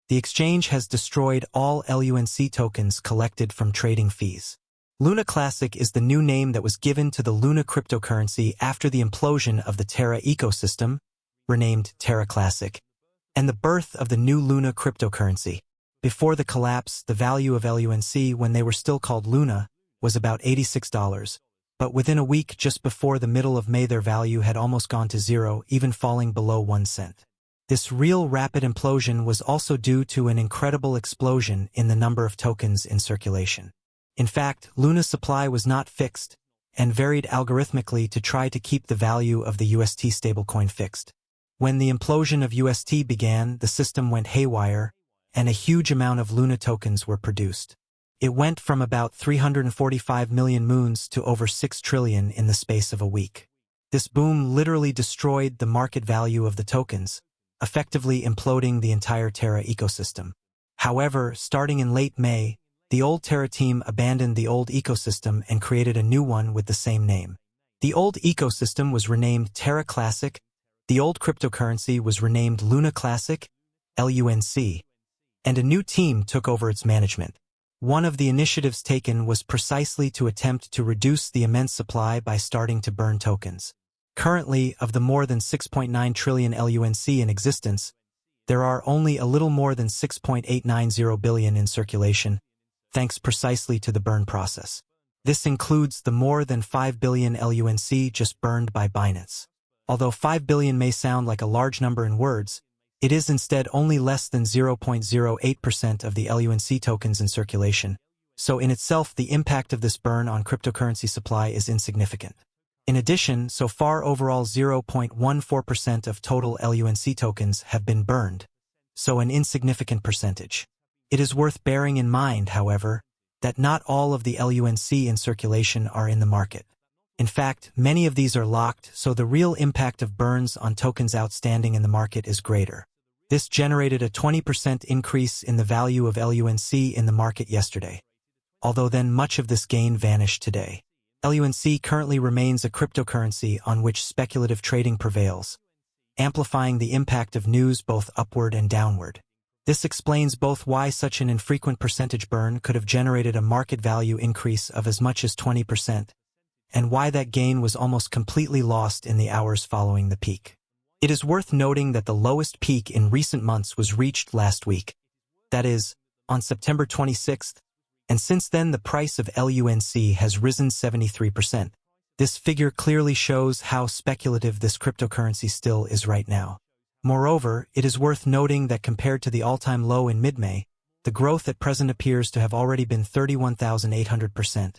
The exchange has destroyed all LUNC tokens collected from trading fees. Luna Classic is the new name that was given to the Luna cryptocurrency after the implosion of the Terra ecosystem, renamed Terra Classic, and the birth of the new Luna cryptocurrency. Before the collapse, the value of LUNC, when they were still called Luna, was about $86, but within a week just before the middle of May their value had almost gone to zero, even falling below 1 cent. This real rapid implosion was also due to an incredible explosion in the number of tokens in circulation. In fact, Luna's supply was not fixed and varied algorithmically to try to keep the value of the UST stablecoin fixed. When the implosion of UST began, the system went haywire, and a huge amount of Luna tokens were produced. It went from about 345 million moons to over 6 trillion in the space of a week. This boom literally destroyed the market value of the tokens, effectively imploding the entire Terra ecosystem. However, starting in late May, the old Terra team abandoned the old ecosystem and created a new one with the same name. The old ecosystem was renamed Terra Classic, the old cryptocurrency was renamed Luna Classic, LUNC, and a new team took over its management. One of the initiatives taken was precisely to attempt to reduce the immense supply by starting to burn tokens. Currently, of the more than 6.9 trillion LUNC in existence, there are only a little more than 6.890 billion in circulation, thanks precisely to the burn process. This includes the more than 5 billion LUNC just burned by Binance. Although 5 billion may sound like a large number in words, it is instead only less than 0.08% of the LUNC tokens in circulation, so in itself the impact of this burn on cryptocurrency supply is insignificant. In addition, so far overall 0.14% of total LUNC tokens have been burned, so an insignificant percentage. It is worth bearing in mind, however, that not all of the LUNC in circulation are in the market. In fact, many of these are locked, so the real impact of burns on tokens outstanding in the market is greater. This generated a 20% increase in the value of LUNC in the market yesterday. Although then much of this gain vanished today. LUNC currently remains a cryptocurrency on which speculative trading prevails, amplifying the impact of news both upward and downward. This explains both why such an infrequent percentage burn could have generated a market value increase of as much as 20%, and why that gain was almost completely lost in the hours following the peak. It is worth noting that the lowest peak in recent months was reached last week, that is, on September 26th, and since then the price of LUNC has risen 73%. This figure clearly shows how speculative this cryptocurrency still is right now. Moreover, it is worth noting that compared to the all-time low in mid-May, the growth at present appears to have already been 31,800%.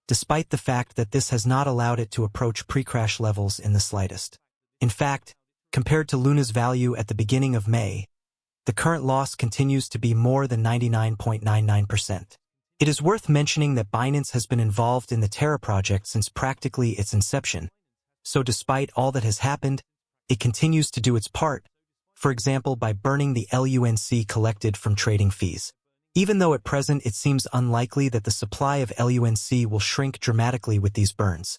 Despite the fact that this has not allowed it to approach pre-crash levels in the slightest. In fact, compared to Luna's value at the beginning of May, the current loss continues to be more than 99.99%. It is worth mentioning that Binance has been involved in the Terra project since practically its inception, so despite all that has happened, it continues to do its part, for example by burning the LUNC collected from trading fees. Even though at present it seems unlikely that the supply of LUNC will shrink dramatically with these burns.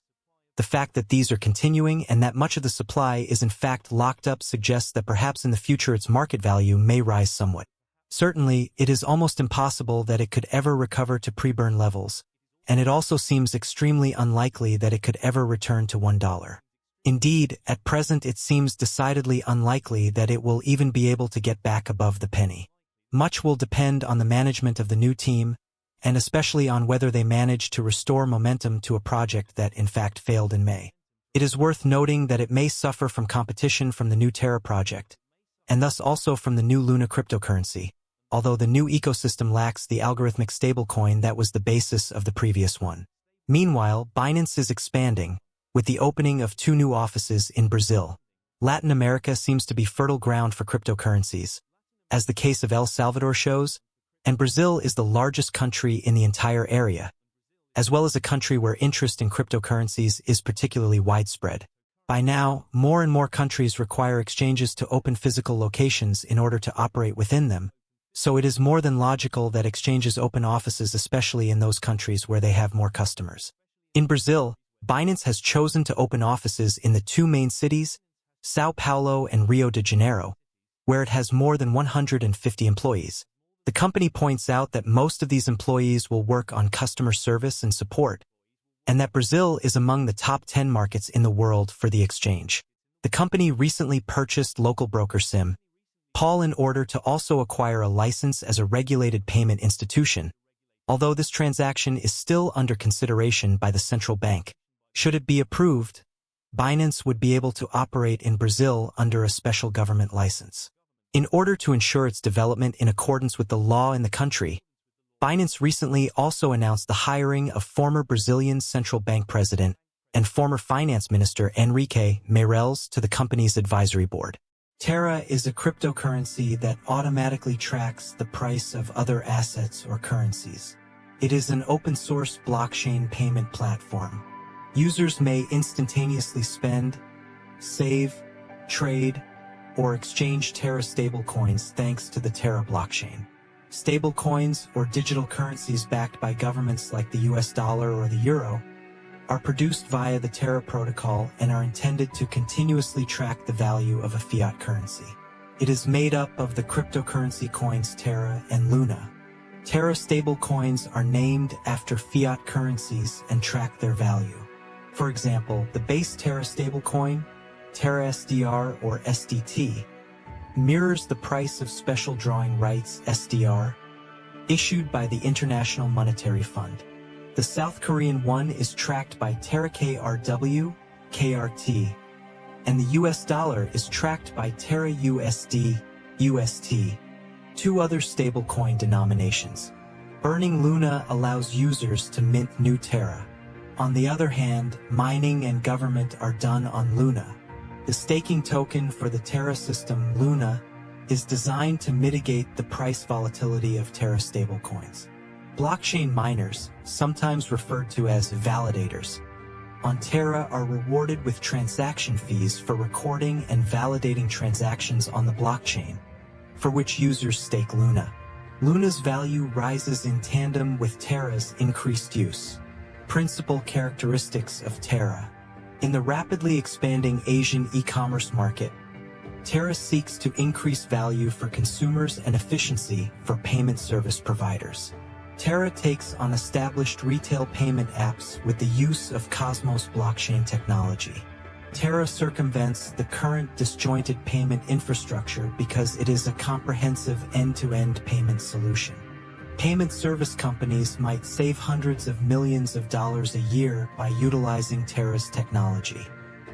The fact that these are continuing and that much of the supply is in fact locked up suggests that perhaps in the future its market value may rise somewhat. Certainly, it is almost impossible that it could ever recover to pre-burn levels, and it also seems extremely unlikely that it could ever return to $1. Indeed, at present it seems decidedly unlikely that it will even be able to get back above the penny. Much will depend on the management of the new team, and especially on whether they manage to restore momentum to a project that in fact failed in May. It is worth noting that it may suffer from competition from the new Terra project, and thus also from the new Luna cryptocurrency, although the new ecosystem lacks the algorithmic stablecoin that was the basis of the previous one. Meanwhile, Binance is expanding, with the opening of 2 new offices in Brazil. Latin America seems to be fertile ground for cryptocurrencies, as the case of El Salvador shows, and Brazil is the largest country in the entire area, as well as a country where interest in cryptocurrencies is particularly widespread. By now, more and more countries require exchanges to open physical locations in order to operate within them, so it is more than logical that exchanges open offices especially in those countries where they have more customers. In Brazil, Binance has chosen to open offices in the 2 main cities, São Paulo and Rio de Janeiro, where it has more than 150 employees. The company points out that most of these employees will work on customer service and support, and that Brazil is among the top 10 markets in the world for the exchange. The company recently purchased local broker SIM, Paul, in order to also acquire a license as a regulated payment institution, although this transaction is still under consideration by the central bank. Should it be approved, Binance would be able to operate in Brazil under a special government license. In order to ensure its development in accordance with the law in the country, Binance recently also announced the hiring of former Brazilian central bank president and former finance minister Henrique Meirelles to the company's advisory board. Terra is a cryptocurrency that automatically tracks the price of other assets or currencies. It is an open-source blockchain payment platform. Users may instantaneously spend, save, trade, or exchange Terra stablecoins thanks to the Terra blockchain. Stablecoins, or digital currencies backed by governments like the US dollar or the euro, are produced via the Terra protocol and are intended to continuously track the value of a fiat currency. It is made up of the cryptocurrency coins Terra and Luna. Terra stablecoins are named after fiat currencies and track their value. For example, the base Terra stablecoin, Terra SDR or SDT, mirrors the price of special drawing rights SDR, issued by the International Monetary Fund. The South Korean won is tracked by Terra KRW, KRT, and the US dollar is tracked by Terra USD, UST. Two other stablecoin denominations. Burning Luna allows users to mint new Terra. On the other hand, mining and government are done on Luna. The staking token for the Terra system, Luna, is designed to mitigate the price volatility of Terra stablecoins. Blockchain miners, sometimes referred to as validators, on Terra are rewarded with transaction fees for recording and validating transactions on the blockchain, for which users stake Luna. Luna's value rises in tandem with Terra's increased use. Principal characteristics of Terra. In the rapidly expanding Asian e-commerce market, Terra seeks to increase value for consumers and efficiency for payment service providers. Terra takes on established retail payment apps with the use of Cosmos blockchain technology. Terra circumvents the current disjointed payment infrastructure because it is a comprehensive end-to-end payment solution. Payment service companies might save hundreds of millions of dollars a year by utilizing Terra's technology.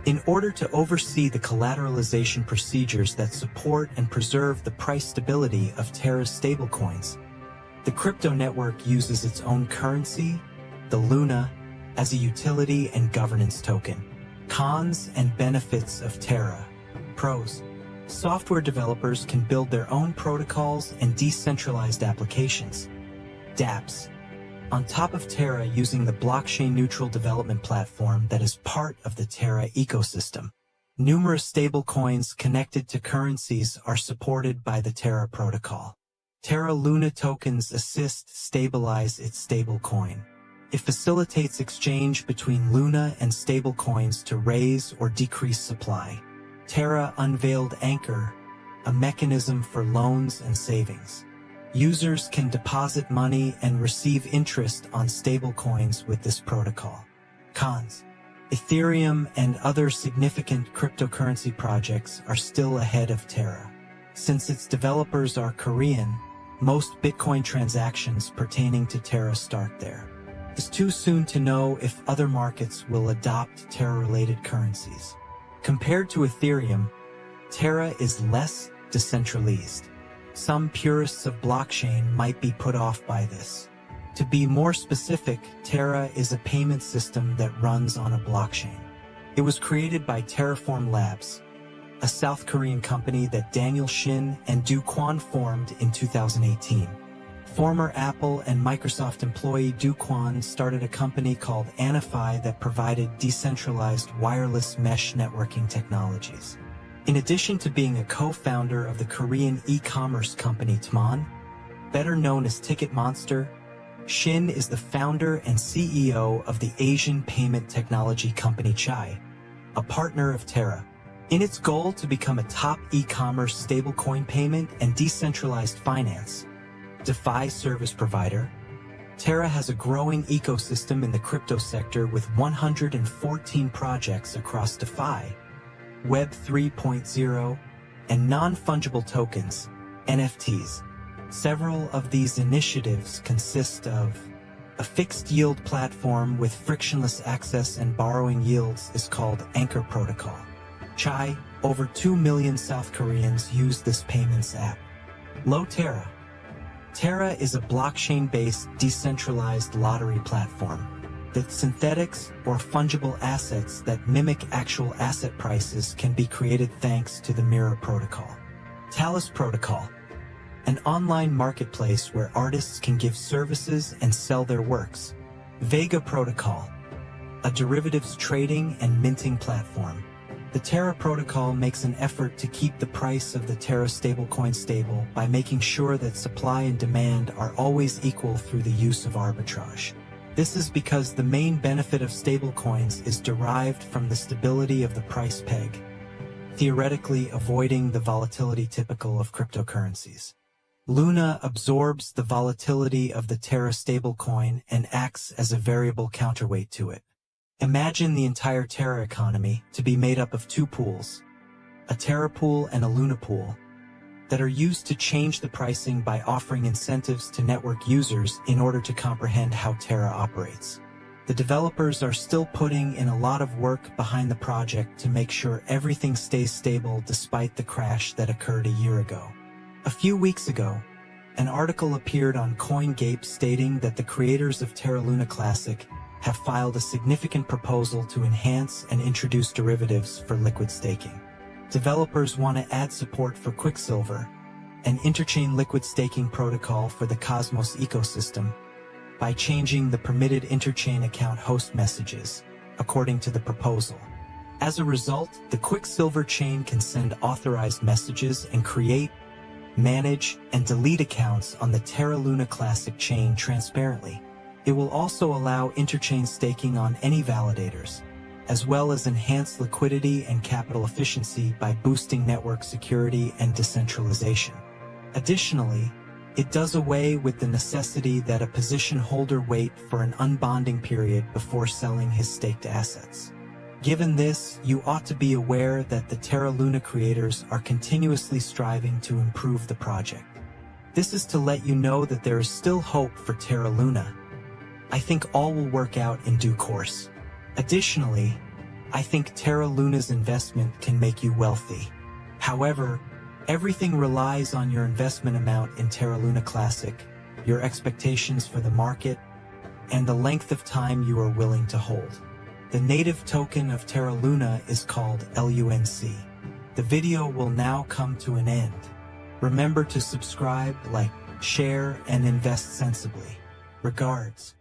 In order to oversee the collateralization procedures that support and preserve the price stability of Terra's stablecoins, the crypto network uses its own currency, the Luna, as a utility and governance token. Cons and benefits of Terra. Pros. Software developers can build their own protocols and decentralized applications. dApps. On top of Terra, using the blockchain-neutral development platform that is part of the Terra ecosystem. Numerous stablecoins connected to currencies are supported by the Terra protocol. Terra Luna tokens assist stabilize its stablecoin. It facilitates exchange between Luna and stablecoins to raise or decrease supply. Terra unveiled Anchor, a mechanism for loans and savings. Users can deposit money and receive interest on stablecoins with this protocol. Cons. Ethereum and other significant cryptocurrency projects are still ahead of Terra. Since its developers are Korean, most Bitcoin transactions pertaining to Terra start there. It's too soon to know if other markets will adopt Terra-related currencies. Compared to Ethereum, Terra is less decentralized. Some purists of blockchain might be put off by this. To be more specific, Terra is a payment system that runs on a blockchain. It was created by Terraform Labs, a South Korean company that Daniel Shin and Do Kwon formed in 2018. Former Apple and Microsoft employee Do Kwon started a company called Anify that provided decentralized wireless mesh networking technologies. In addition to being a co-founder of the Korean e-commerce company Tmon, better known as Ticket Monster, Shin is the founder and CEO of the Asian payment technology company Chai, a partner of Terra. In its goal to become a top e-commerce stablecoin payment and decentralized finance DeFi service provider, Terra has a growing ecosystem in the crypto sector with 114 projects across DeFi, Web 3.0, and non-fungible tokens, NFTs. Several of these initiatives consist of a fixed-yield platform with frictionless access and borrowing yields is called Anchor Protocol. Chai, over 2 million South Koreans use this payments app. Terra. Terra is a blockchain-based decentralized lottery platform that synthetics or fungible assets that mimic actual asset prices can be created thanks to the Mirror Protocol. Talus Protocol, an online marketplace where artists can give services and sell their works. Vega Protocol, a derivatives trading and minting platform. The Terra Protocol makes an effort to keep the price of the Terra stablecoin stable by making sure that supply and demand are always equal through the use of arbitrage. This is because the main benefit of stablecoins is derived from the stability of the price peg, theoretically avoiding the volatility typical of cryptocurrencies. Luna absorbs the volatility of the Terra stablecoin and acts as a variable counterweight to it. Imagine the entire Terra economy to be made up of two pools, a Terra pool and a Luna pool, that are used to change the pricing by offering incentives to network users in order to comprehend how Terra operates. The developers are still putting in a lot of work behind the project to make sure everything stays stable despite the crash that occurred a year ago. A few weeks ago, an article appeared on CoinGape stating that the creators of Terra Luna Classic have filed a significant proposal to enhance and introduce derivatives for liquid staking. Developers want to add support for Quicksilver, an interchain liquid staking protocol for the Cosmos ecosystem, by changing the permitted interchain account host messages, according to the proposal. As a result, the Quicksilver chain can send authorized messages and create, manage, and delete accounts on the Terra Luna Classic chain transparently. It will also allow interchain staking on any validators, as well as enhance liquidity and capital efficiency by boosting network security and decentralization. Additionally, it does away with the necessity that a position holder wait for an unbonding period before selling his staked assets. Given this, you ought to be aware that the Terra Luna creators are continuously striving to improve the project. This is to let you know that there is still hope for Terra Luna. I think all will work out in due course. Additionally, I think Terra Luna's investment can make you wealthy. However, everything relies on your investment amount in Terra Luna Classic, your expectations for the market, and the length of time you are willing to hold. The native token of Terra Luna is called LUNC. The video will now come to an end. Remember to subscribe, like, share, and invest sensibly. Regards.